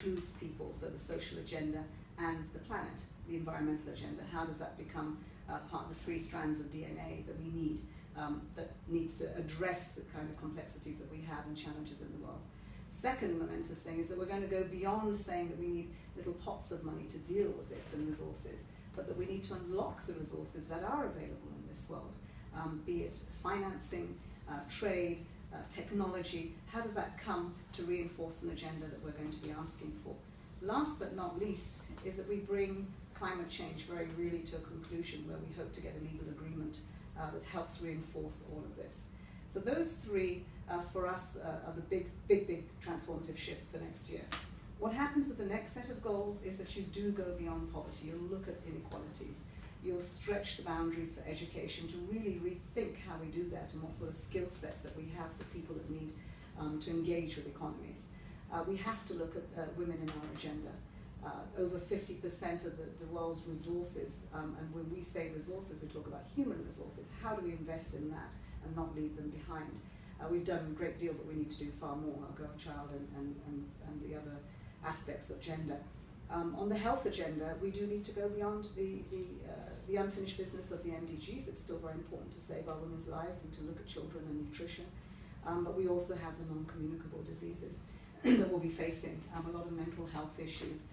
includes people, so the social agenda and the planet, the environmental agenda. How does that become part of the 3 strands of DNA that we need, that needs to address the kind of complexities that we have and challenges in the world. Second momentous thing is that we're going to go beyond saying that we need little pots of money to deal with this and resources, but that we need to unlock the resources that are available in this world, be it financing, trade, technology. How does that come to reinforce an agenda that we're going to be asking for? Last but not least is that we bring climate change very really to a conclusion where we hope to get a legal agreement that helps reinforce all of this. So those 3 for us are the big transformative shifts for next year. What happens with the next set of goals is that you do go beyond poverty. You'll look at inequalities. You'll stretch the boundaries for education to really rethink how we do that and what sort of skill sets that we have for people that need to engage with economies. We have to look at women in our agenda. Over 50% of the world's resources, and when we say resources, we talk about human resources. How do we invest in that and not leave them behind? We've done a great deal, but we need to do far more, our girl child and the other aspects of gender. On the health agenda, we do need to go beyond the unfinished business of the MDGs. It's still very important to save our women's lives and to look at children and nutrition. But we also have the non-communicable diseases that we'll be facing, a lot of mental health issues.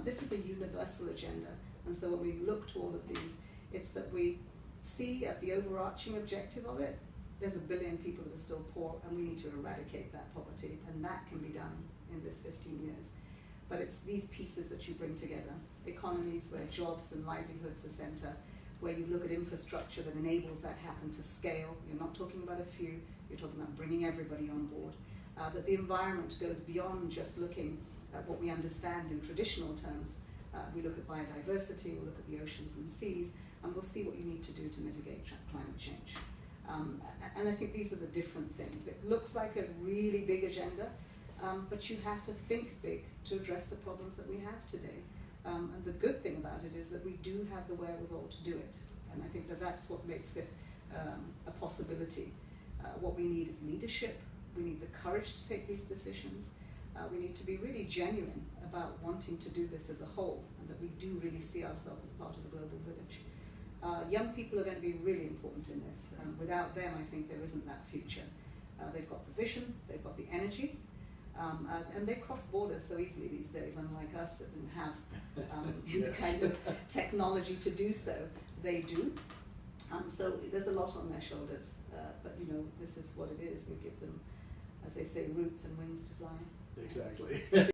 This is a universal agenda, and so when we look to all of these, it's that we see at the overarching objective of it, there's 1 billion people that are still poor, and we need to eradicate that poverty, and that can be done in this 15 years. But it's these pieces that you bring together, economies where jobs and livelihoods are center, where you look at infrastructure that enables that happen to scale. You're not talking about a few, you're talking about bringing everybody on board. That the environment goes beyond just looking at what we understand in traditional terms. We look at biodiversity, we'll look at the oceans and seas, and we'll see what you need to do to mitigate climate change. And I think these are the different things. It looks like a really big agenda, but you have to think big to address the problems that we have today. And the good thing about it is that we do have the wherewithal to do it. And I think that that's what makes it a possibility. What we need is leadership. We need the courage to take these decisions. We need to be really genuine about wanting to do this as a whole, and that we do really see ourselves as part of the global village. Young people are going to be really important in this. Without them, I think there isn't that future. They've got the vision, they've got the energy, and they cross borders so easily these days, unlike us that didn't have the kind of technology to do so. They do. So there's a lot on their shoulders, but you know, this is what it is. We give them, as they say, roots and wings to fly. Exactly.